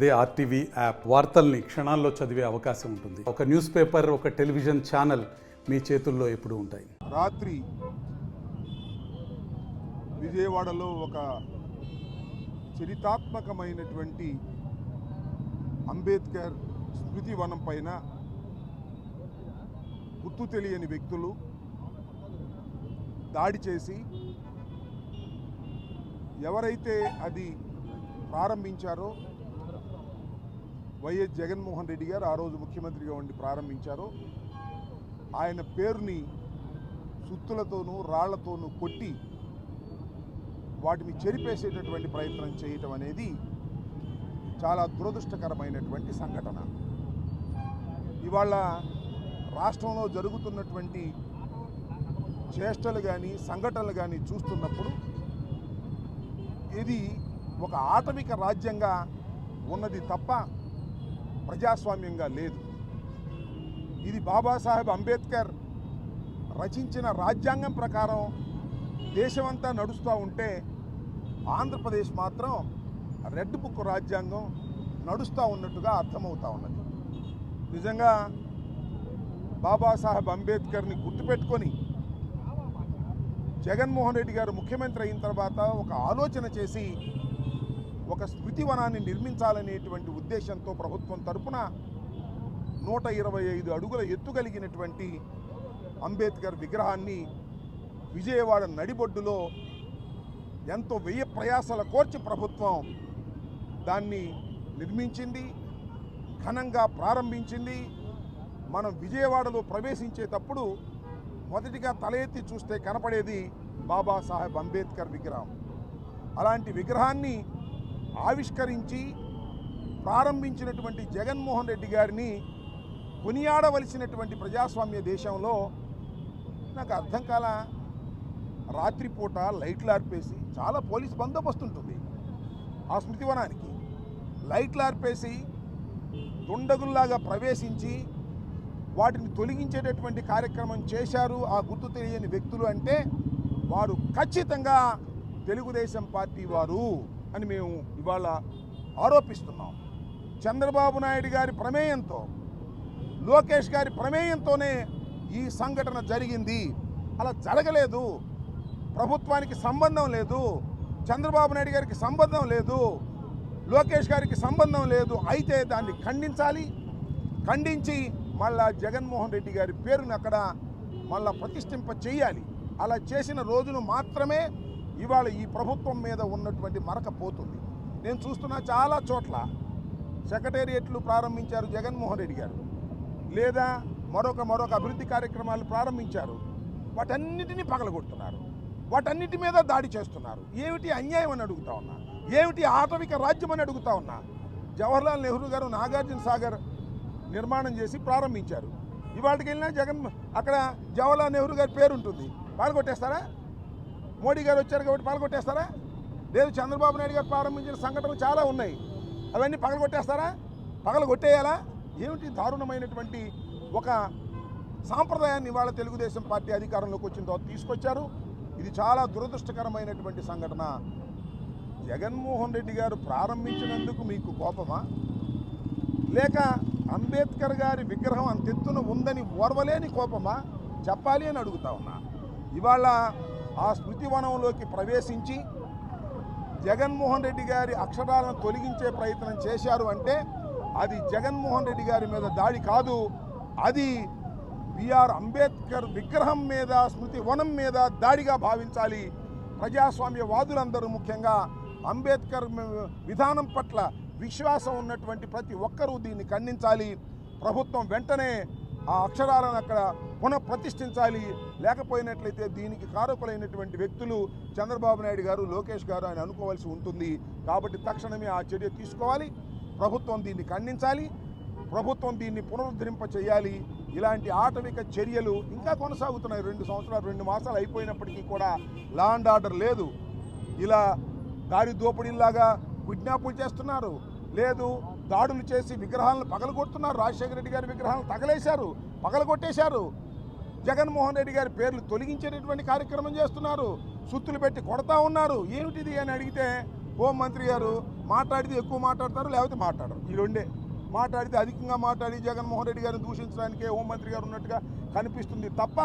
అదే RTV app వార్తల్ని క్షణాల్లో చదివే అవకాశం ఉంటుంది. ఒక న్యూస్ పేపర్, ఒక టెలివిజన్ ఛానల్ మీ చేతుల్లో ఎప్పుడూ ఉంటాయి. రాత్రి విజయవాడలో ఒక చరితాత్మకమైనటువంటి అంబేద్కర్ స్మృతి వనం పైన గుర్తు తెలియని వ్యక్తులు దాడి చేసి ఎవరైతే అది ప్రారంభించారో వైఎస్ జగన్మోహన్ రెడ్డి గారు ఆ రోజు ముఖ్యమంత్రిగా ఉండి ప్రారంభించారో ఆయన పేరుని సుత్తులతోనూ రాళ్లతోనూ కొట్టి వాటిని చెరిపేసేటటువంటి ప్రయత్నం చేయటం అనేది చాలా దురదృష్టకరమైనటువంటి సంఘటన. ఇవాళ రాష్ట్రంలో జరుగుతున్నటువంటి చేష్టలు కానీ సంఘటనలు కానీ చూస్తున్నప్పుడు ఇది ఒక ఆటవిక రాజ్యంగా ఉన్నది తప్ప ప్రజాస్వామ్యంగా లేదు. ఇది బాబాసాహెబ్ అంబేద్కర్ రచించిన రాజ్యాంగం ప్రకారం దేశమంతా నడుస్తూ ఉంటే ఆంధ్రప్రదేశ్ మాత్రం రెడ్ బుక్ రాజ్యాంగం నడుస్తూ ఉన్నట్టుగా అర్థమవుతూ ఉన్నది. నిజంగా బాబాసాహెబ్ అంబేద్కర్ని గుర్తుపెట్టుకొని జగన్మోహన్ రెడ్డి గారు ముఖ్యమంత్రి అయిన తర్వాత ఒక ఆలోచన చేసి ఒక స్మృతి వనాన్ని నిర్మించాలనేటువంటి ఉద్దేశంతో ప్రభుత్వం తరపున 125 అడుగుల ఎత్తు కలిగినటువంటి అంబేద్కర్ విగ్రహాన్ని విజయవాడ నడిబొడ్డులో ఎంతో వ్యయ ప్రయాసాల కోర్చి ప్రభుత్వం దాన్ని నిర్మించింది, ఘనంగా ప్రారంభించింది. మనం విజయవాడలో ప్రవేశించేటప్పుడు మొదటిగా తల ఎత్తి చూస్తే కనపడేది బాబాసాహెబ్ అంబేద్కర్ విగ్రహం. అలాంటి విగ్రహాన్ని ఆవిష్కరించి ప్రారంభించినటువంటి జగన్మోహన్ రెడ్డి గారిని కొనియాడవలసినటువంటి ప్రజాస్వామ్య దేశంలో నాకు అర్థం కాల. రాత్రిపూట లైట్లు ఆర్పేసి, చాలా పోలీస్ బందోబస్తు ఉంటుంది ఆ స్మృతివనానికి, లైట్లు ఆర్పేసి దుండగుల్లాగా ప్రవేశించి వాటిని తొలగించేటటువంటి కార్యక్రమం చేశారు ఆ గుర్తు తెలియని వ్యక్తులు అంటే వారు ఖచ్చితంగా తెలుగుదేశం పార్టీ వారు అని మేము ఇవాళ ఆరోపిస్తున్నాం. చంద్రబాబు నాయుడు గారి ప్రమేయంతో, లోకేష్ గారి ప్రమేయంతోనే ఈ సంఘటన జరిగింది. అలా జరగలేదు. ప్రభుత్వానికి సంబంధం లేదు, చంద్రబాబు నాయుడు గారికి సంబంధం లేదు, లోకేష్ గారికి సంబంధం లేదు. అయితే దాన్ని ఖండించాలి, ఖండించి మళ్ళా జగన్మోహన్ రెడ్డి గారి పేరుని అక్కడ మళ్ళా ప్రతిష్ఠింప చేయాలి. అలా చేసిన రోజును మాత్రమే ఇవాళ ఈ ప్రభుత్వం మీద ఉన్నటువంటి మరక పోతుంది. నేను చూస్తున్నా చాలా చోట్ల సెక్రటేరియట్లు ప్రారంభించారు జగన్మోహన్ రెడ్డి గారు, లేదా మరొక అభివృద్ధి కార్యక్రమాలు ప్రారంభించారు. వాటన్నిటినీ పగలగొడుతున్నారు, వాటన్నిటి మీద దాడి చేస్తున్నారు. ఏమిటి అన్యాయం అని అడుగుతా ఉన్నా, ఏమిటి ఆటవిక రాజ్యం అని అడుగుతా ఉన్నా. జవహర్లాల్ నెహ్రూ గారు నాగార్జున సాగర్ నిర్మాణం చేసి ప్రారంభించారు. ఇవాళకి వెళ్ళినా అక్కడ జవహర్లాల్ నెహ్రూ గారి పేరు ఉంటుంది, పాల్గొట్టేస్తారా? మోడీ గారు వచ్చారు కాబట్టి పాల్గొట్టేస్తారా? లేదు, చంద్రబాబు నాయుడు గారు ప్రారంభించిన సంఘటనలు చాలా ఉన్నాయి, అవన్నీ పగలగొట్టేస్తారా? పగలగొట్టేయాలా? ఏమిటి దారుణమైనటువంటి ఒక సాంప్రదాయాన్ని ఇవాళ తెలుగుదేశం పార్టీ అధికారంలోకి వచ్చిన తర్వాత తీసుకొచ్చారు. ఇది చాలా దురదృష్టకరమైనటువంటి సంఘటన. జగన్మోహన్ రెడ్డి గారు ప్రారంభించినందుకు మీకు కోపమా, లేక అంబేద్కర్ గారి విగ్రహం అంతెత్తున ఉందని ఓర్వలేని కోపమా? చెప్పాలి అని అడుగుతా ఉన్నా. ఇవాళ ఆ స్మృతివనంలోకి ప్రవేశించి జగన్మోహన్ రెడ్డి గారి అక్షరాలను తొలగించే ప్రయత్నం చేశారు అంటే అది జగన్మోహన్ రెడ్డి గారి మీద దాడి కాదు, అది బిఆర్ అంబేద్కర్ విగ్రహం మీద, స్మృతి వనం మీద దాడిగా భావించాలి. ప్రజాస్వామ్యవాదులందరూ ముఖ్యంగా అంబేద్కర్ విధానం పట్ల విశ్వాసం ఉన్నటువంటి ప్రతి ఒక్కరూ దీన్ని ఖండించాలి. ప్రభుత్వం వెంటనే ఆ అక్షరాలను అక్కడ పునఃప్రతిష్ఠించాలి. లేకపోయినట్లయితే దీనికి కారకులైనటువంటి వ్యక్తులు చంద్రబాబు నాయుడు గారు, లోకేష్ గారు అని అనుకోవాల్సి ఉంటుంది. కాబట్టి తక్షణమే ఆ చర్య తీసుకోవాలి. ప్రభుత్వం దీన్ని ఖండించాలి, ప్రభుత్వం దీన్ని పునరుద్ధరింప చేయాలి. ఇలాంటి ఆటవిక చర్యలు ఇంకా కొనసాగుతున్నాయి. 2 సంవత్సరాలు 2 మాసాలు అయిపోయినప్పటికీ కూడా లా అండ్ ఆర్డర్ లేదు. ఇలా దారి దోపిడీలాగా కిడ్నాపులు చేస్తున్నారు, లేదు దాడులు చేసి విగ్రహాలను పగలగొడుతున్నారు. రాజశేఖర రెడ్డి గారి విగ్రహాలను తగలేశారు, పగలగొట్టేశారు. జగన్మోహన్ రెడ్డి గారి పేర్లు తొలగించేటటువంటి కార్యక్రమం చేస్తున్నారు, సుత్తులు పెట్టి కొడతా ఉన్నారు. ఏమిటిది అని అడిగితే హోంమంత్రి గారు మాట్లాడితే ఎక్కువ మాట్లాడతారు, లేకపోతే మాట్లాడరు. ఈ రెండే. మాట్లాడితే అధికంగా మాట్లాడి జగన్మోహన్ రెడ్డి గారిని దూషించడానికే హోంమంత్రి గారు ఉన్నట్టుగా కనిపిస్తుంది తప్ప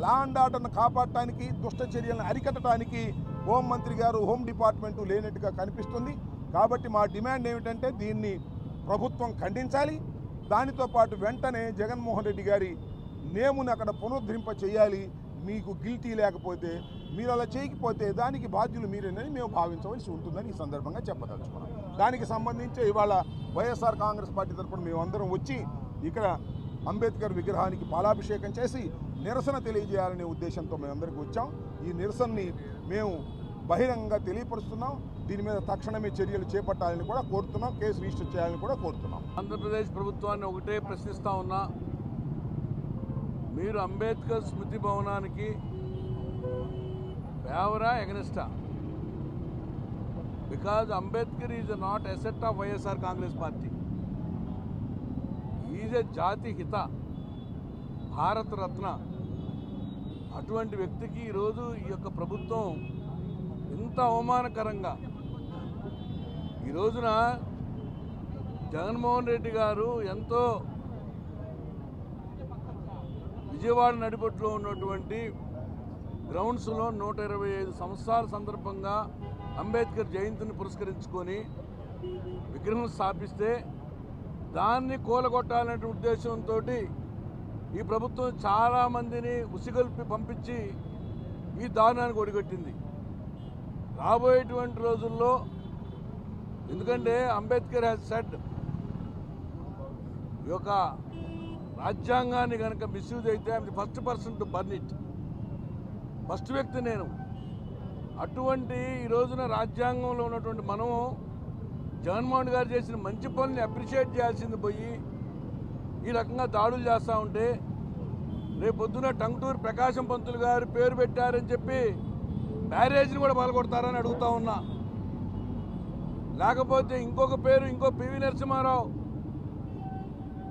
లా అండ్ ఆర్డర్ను కాపాడటానికి, దుష్ట చర్యలను అరికట్టడానికి హోంమంత్రి గారు, హోమ్ డిపార్ట్మెంటు లేనట్టుగా కనిపిస్తుంది. కాబట్టి మా డిమాండ్ ఏమిటంటే దీన్ని ప్రభుత్వం ఖండించాలి. దానితో పాటు వెంటనే జగన్మోహన్ రెడ్డి గారి నేముని అక్కడ పునరుద్ధరింప చేయాలి. మీకు గిల్టీ లేకపోతే, మీరు అలా చేయకపోతే దానికి బాధ్యులు మీరేనని మేము భావించవలసి ఉంటుందని ఈ సందర్భంగా చెప్పదలుచుకున్నాం. దానికి సంబంధించి ఇవాళ వైఎస్ఆర్ కాంగ్రెస్ పార్టీ తరఫున మేమందరం వచ్చి ఇక్కడ అంబేద్కర్ విగ్రహానికి పాలాభిషేకం చేసి నిరసన తెలియజేయాలనే ఉద్దేశంతో మేమందరికీ వచ్చాం. ఈ నిరసనని మేము బహిరంగంగా తెలియపరుస్తున్నాం. దీని మీద తక్షణమే చర్యలు చేపట్టాలని కూడా కోరుతున్నాం. కేసు రిజిస్టర్ చేయాలని కూడా కోరుతున్నాం. ఆంధ్రప్రదేశ్ ప్రభుత్వాన్ని ఒకటే ప్రశ్నిస్తూ ఉన్నా, మీరు అంబేద్కర్ స్మృతి భవనానికి ఫేవరా ఎగనిస్టా? Because Ambedkar is not asset of YSR Congress party. Is a జాతి హిత, భారత రత్న. అటువంటి వ్యక్తికి ఈరోజు ఈ యొక్క ప్రభుత్వం ఇంత అవమానకరంగా, ఈ రోజున జగన్మోహన్ రెడ్డి గారు ఎంతో విజయవాడ నడిబొట్టులో ఉన్నటువంటి గ్రౌండ్స్లో 125 సంవత్సరాల సందర్భంగా అంబేద్కర్ జయంతిని పురస్కరించుకొని విగ్రహం స్థాపిస్తే దాన్ని కూలగొట్టాలనే ఉద్దేశంతో ఈ ప్రభుత్వం చాలామందిని ఉసిగొల్పి పంపించి ఈ దారుణానికి ఒడిగట్టింది. రాబోయేటువంటి రోజుల్లో, ఎందుకంటే అంబేద్కర్ హ్యాస్ సెడ్, ఈ యొక్క రాజ్యాంగాన్ని కనుక మిస్యూజ్ అయితే I'm the first person to burn it. First వ్యక్తి నేను. అటువంటి ఈ రోజున రాజ్యాంగంలో ఉన్నటువంటి మనం జగన్మోహన్ గారు చేసిన మంచి పనుల్ని అప్రిషియేట్ చేయాల్సింది పోయి ఈ రకంగా దాడులు చేస్తూ ఉంటే, రేపొద్దున టంగుటూరు ప్రకాశం పంతులు గారు పేరు పెట్టారని చెప్పి బ్యారేజ్ని కూడా పగలగొడతారని అడుగుతా ఉన్నా. లేకపోతే ఇంకొక పేరు, ఇంకో పివి నరసింహారావు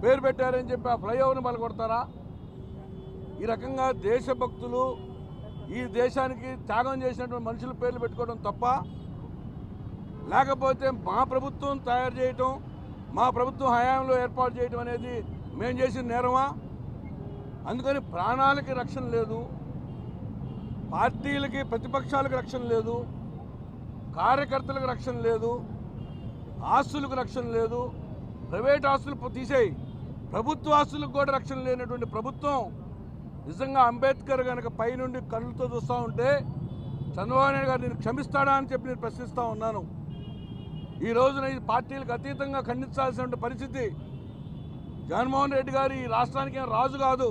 పేరు పెట్టారని చెప్పి ఆ ఫ్లైఓవర్ని పగలగొడతారా? ఈ రకంగా దేశభక్తులు, ఈ దేశానికి త్యాగం చేసినటువంటి మనుషుల పేర్లు పెట్టుకోవడం తప్ప, లేకపోతే మా ప్రభుత్వం తయారు చేయటం, మా ప్రభుత్వం హయాంలో ఏర్పాటు చేయటం అనేది మేము చేసిన నేరమా? అందుకని ప్రాణాలకి రక్షణ లేదు, పార్టీలకి ప్రతిపక్షాలకు రక్షణ లేదు, కార్యకర్తలకు రక్షణ లేదు, ఆస్తులకు రక్షణ లేదు. ప్రైవేట్ ఆస్తులు తీసేయి, ప్రభుత్వ ఆస్తులకు కూడా రక్షణ లేనటువంటి ప్రభుత్వం నిజంగా అంబేద్కర్ కనుక పైనుండి కళ్ళతో చూస్తూ ఉంటే చంద్రబాబు నాయుడు గారు నేను క్షమిస్తాడా అని చెప్పి నేను ప్రశ్నిస్తూ ఉన్నాను. ఈ రోజున ఈ పార్టీలకు అతీతంగా ఖండించాల్సిన పరిస్థితి. జగన్మోహన్ రెడ్డి గారు ఈ రాష్ట్రానికి రాజు కాదు,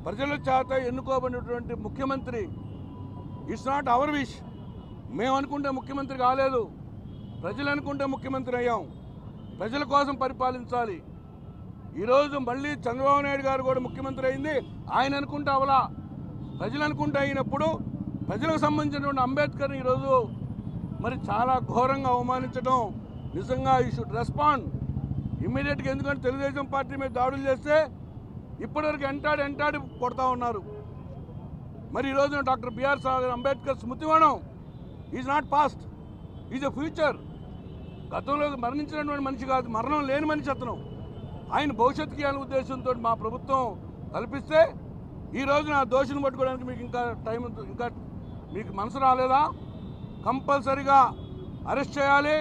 ప్రజల చేత ఎన్నుకోబడినటువంటి ముఖ్యమంత్రి. It's not our wish. మేము అనుకుంటే ముఖ్యమంత్రి కాలేదు, ప్రజలు అనుకుంటే ముఖ్యమంత్రి అయ్యాం. ప్రజల కోసం పరిపాలించాలి. ఈరోజు మళ్ళీ చంద్రబాబు నాయుడు గారు కూడా ముఖ్యమంత్రి అయింది, ఆయన అనుకుంటే అవలా, ప్రజలు అనుకుంటే అయినప్పుడు ప్రజలకు సంబంధించినటువంటి అంబేద్కర్ని ఈరోజు మరి చాలా ఘోరంగా అవమానించడం నిజంగా యూ షుడ్ రెస్పాండ్ ఇమ్మీడియట్గా. ఎందుకంటే తెలుగుదేశం పార్టీ మీద దాడులు చేస్తే ఇప్పటివరకు ఎంటాడి కొడతా ఉన్నారు. మరి ఈరోజు డాక్టర్ బిఆర్ అంబేద్కర్ స్మృతివనం is not past, is a future. గతంలో మరణించినటువంటి మనిషి కాదు, మరణం లేని మనిషి అతను. ఆయన భవిష్యత్తుకి అనే ఉద్దేశంతో మా ప్రభుత్వం కల్పిస్తే ఈ రోజున ఆ దోషిని పట్టుకోవడానికి మీకు ఇంకా మీకు మనసు రాలేదా? కంపల్సరిగా అరెస్ట్ చేయాలి.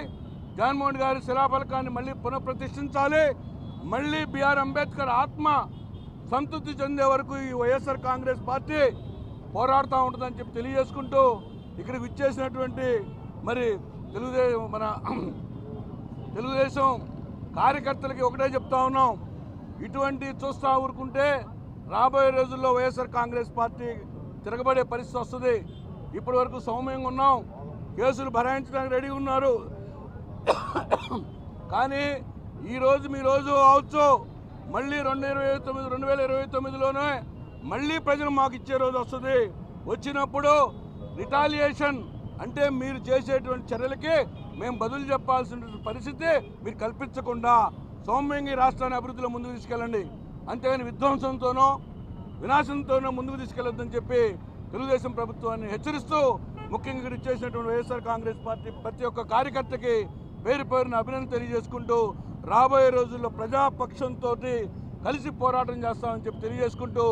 జగన్మోహన్ గారి శిలాఫలకాన్ని మళ్ళీ పునఃప్రతిష్ఠించాలి. మళ్ళీ బిఆర్ అంబేద్కర్ ఆత్మ సంతృప్తి చెందే వరకు ఈ వైఎస్ఆర్ కాంగ్రెస్ పార్టీ పోరాడుతూ ఉంటుందని చెప్పి తెలియజేసుకుంటూ ఇక్కడికి విచ్చేసినటువంటి మరి తెలుగుదేశం కార్యకర్తలకి ఒకటే చెప్తా ఉన్నాం, ఇటువంటి చూస్తూ ఊరుకుంటే రాబోయే రోజుల్లో వైఎస్ఆర్ కాంగ్రెస్ పార్టీ తిరగబడే పరిస్థితి వస్తుంది. ఇప్పటి వరకు సౌమ్యంగా ఉన్నాం, కేసులు భరాయించడానికి రెడీ ఉన్నారు. కానీ మీ రోజు అవచ్చు మళ్ళీ 2029లోనే మళ్ళీ ప్రజలు మాకు ఇచ్చే రోజు వస్తుంది. వచ్చినప్పుడు రిటాలియేషన్ అంటే మీరు చేసేటువంటి చర్యలకి మేము బదులు చెప్పాల్సిన పరిస్థితి మీరు కల్పించకుండా సౌమ్యంగా ఈ రాష్ట్రాన్ని అభివృద్ధిలో ముందుకు తీసుకెళ్ళండి, అంతేగాని విధ్వంసంతోనో వినాశంతోనో ముందుకు తీసుకెళ్లొద్దని చెప్పి తెలుగుదేశం ప్రభుత్వాన్ని హెచ్చరిస్తూ ముఖ్యంగా ఇక్కడ ఇచ్చేసినటువంటి వైఎస్ఆర్ కాంగ్రెస్ పార్టీ ప్రతి ఒక్క కార్యకర్తకి పేరు పేరున అభినందన తెలియజేసుకుంటూ రాబోయే రోజుల్లో ప్రజాపక్షంతో కలిసి పోరాటం చేస్తామని చెప్పి తెలియజేసుకుంటూ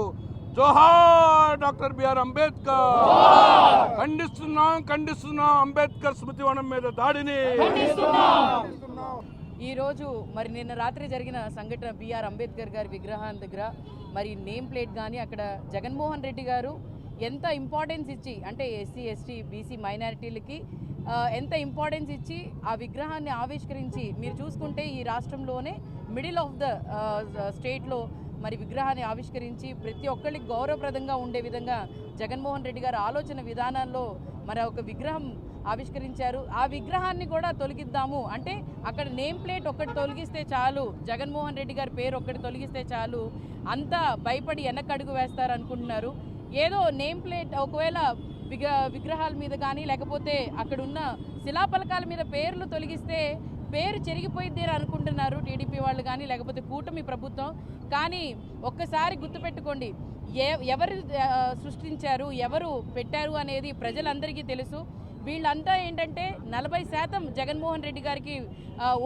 జోహార్ డాక్టర్ బిఆర్ అంబేద్కర్. ఖండిస్తున్నాం అంబేద్కర్ స్మృతివనం మీద దాడిని. ఈరోజు మరి నిన్న రాత్రి జరిగిన సంఘటన బిఆర్ అంబేద్కర్ గారి విగ్రహం దగ్గర మరి నేమ్ ప్లేట్ కానీ అక్కడ జగన్మోహన్ రెడ్డి గారు ఎంత ఇంపార్టెన్స్ ఇచ్చి అంటే ఎస్సీ ఎస్టీ బీసీ మైనారిటీలకి ఎంత ఇంపార్టెన్స్ ఇచ్చి ఆ విగ్రహాన్ని ఆవిష్కరించి మీరు చూసుకుంటే ఈ రాష్ట్రంలోనే మిడిల్ ఆఫ్ ద స్టేట్లో మరి విగ్రహాన్ని ఆవిష్కరించి ప్రతి ఒక్కరికి గౌరవప్రదంగా ఉండే విధంగా జగన్మోహన్ రెడ్డి గారు ఆలోచన విధానాల్లో మరి ఒక విగ్రహం ఆవిష్కరించారు. ఆ విగ్రహాన్ని కూడా తొలగిద్దాము అంటే అక్కడ నేమ్ ప్లేట్ ఒక్కటి తొలగిస్తే చాలు, జగన్మోహన్ రెడ్డి గారి పేరు ఒక్కటి తొలగిస్తే చాలు, అంతా భయపడి వెనకడుగు వేస్తారు అనుకుంటున్నారు. ఏదో నేమ్ ప్లేట్ ఒకవేళ విగ్రహాల మీద కానీ లేకపోతే అక్కడున్న శిలాఫలకాల మీద పేర్లు తొలగిస్తే పేరు చెరిగిపోయిద్ది అని అనుకుంటున్నారు టీడీపీ వాళ్ళు కానీ లేకపోతే కూటమి ప్రభుత్వం. కానీ ఒక్కసారి గుర్తుపెట్టుకోండి, ఎవరు సృష్టించారు ఎవరు పెట్టారు అనేది ప్రజలందరికీ తెలుసు. వీళ్ళంతా ఏంటంటే 40% జగన్మోహన్ రెడ్డి గారికి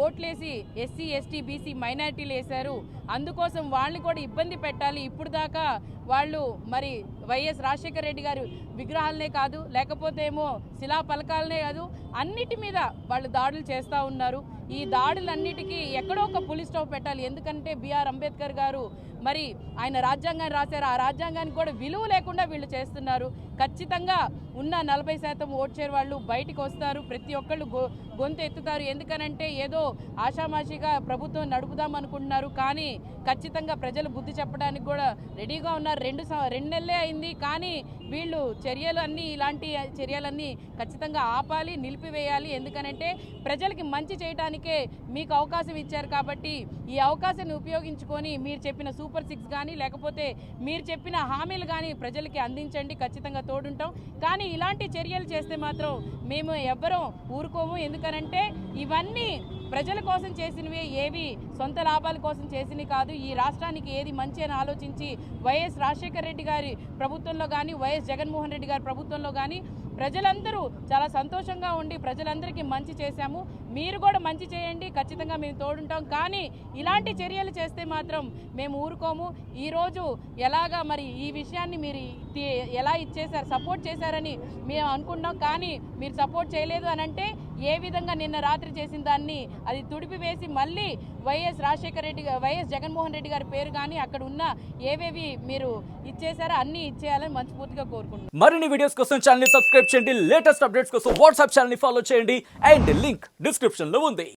ఓట్లేసి ఎస్సీ ఎస్టీ బీసీ మైనారిటీలు వేశారు. అందుకోసం వాళ్ళని కూడా ఇబ్బంది పెట్టాలి. ఇప్పుడు దాకా వాళ్ళు మరి వైఎస్ రాజశేఖర రెడ్డి గారు విగ్రహాలనే కాదు లేకపోతే ఏమో శిలా పలకాలనే కాదు అన్నిటి మీద వాళ్ళు దాడులు చేస్తూ ఉన్నారు. ఈ దాడులన్నిటికీ ఎక్కడో ఒక పులి స్టాప్ పెట్టాలి. ఎందుకంటే బిఆర్ అంబేద్కర్ గారు మరి ఆయన రాజ్యాంగాన్ని రాశారు, ఆ రాజ్యాంగానికి కూడా విలువ లేకుండా వీళ్ళు చేస్తున్నారు. ఖచ్చితంగా ఉన్న 40% ఓట్ షేర్ వాళ్ళు బయటికి వస్తారు, ప్రతి ఒక్కళ్ళు గొంతు ఎత్తుతారు. ఎందుకనంటే ఏదో ఆషామాషిగా ప్రభుత్వం నడుపుదాం అనుకుంటున్నారు, కానీ ఖచ్చితంగా ప్రజలు బుద్ధి చెప్పడానికి కూడా రెడీగా ఉన్నారు. 2 నెలలే అయింది, కానీ వీళ్ళు ఇలాంటి చర్యలన్నీ ఖచ్చితంగా ఆపాలి, నిలిపివేయాలి. ఎందుకనంటే ప్రజలకి మంచి చేయడానికే మీకు అవకాశం ఇచ్చారు కాబట్టి ఈ అవకాశాన్ని ఉపయోగించుకొని మీరు చెప్పిన సూపర్ 6 కానీ లేకపోతే మీరు చెప్పిన హామీలు కానీ ప్రజలకి అందించండి, ఖచ్చితంగా తోడుంటాం. కానీ ఇలాంటి చర్యలు చేస్తే మాత్రం మేము ఎవ్వరూ ఊరుకోము. ఎందుకనంటే ఇవన్నీ ప్రజల కోసం చేసినవి, ఏవి సొంత లాభాల కోసం చేసినవి కాదు. ఈ రాష్ట్రానికి ఏది మంచి అని ఆలోచించి వైఎస్ రాజశేఖర రెడ్డి గారి ప్రభుత్వంలో కానీ వైఎస్ జగన్మోహన్ రెడ్డి గారి ప్రభుత్వంలో కానీ ప్రజలందరూ చాలా సంతోషంగా ఉండి ప్రజలందరికీ మంచి చేశాము. మీరు కూడా మంచి చేయండి, ఖచ్చితంగా మేము తోడుంటాం. కానీ ఇలాంటి చర్యలు చేస్తే మాత్రం మేము ఊరుకోము. ఈరోజు ఎలాగా మరి ఈ విషయాన్ని మీరు ఎలా ఇచ్చేశారు, సపోర్ట్ చేశారని మేము అనుకున్నాం, కానీ మీరు సపోర్ట్ చేయలేదు అని అంటే ఏ విధంగా నిన్న రాత్రి చేసిన దాన్ని అది తుడిపివేసి మళ్ళీ వైఎస్ జగన్మోహన్ రెడ్డి గారి పేరు కానీ అక్కడ ఉన్న ఏవేవి మీరు ఇచ్చేసారో అన్నీ ఇచ్చేయాలని మనస్ఫూర్తిగా కోరుకుంటున్నాం. మరిన్ని వీడియోస్ కోసం ఛానల్ ని సబ్స్క్రైబ్ చేయండి, లేటెస్ట్ అప్డేట్స్ కోసం వాట్సాప్ ఛానల్ ని ఫాలో చేయండి అండ్ లింక్ డిస్క్రిప్షన్ లో ఉంది.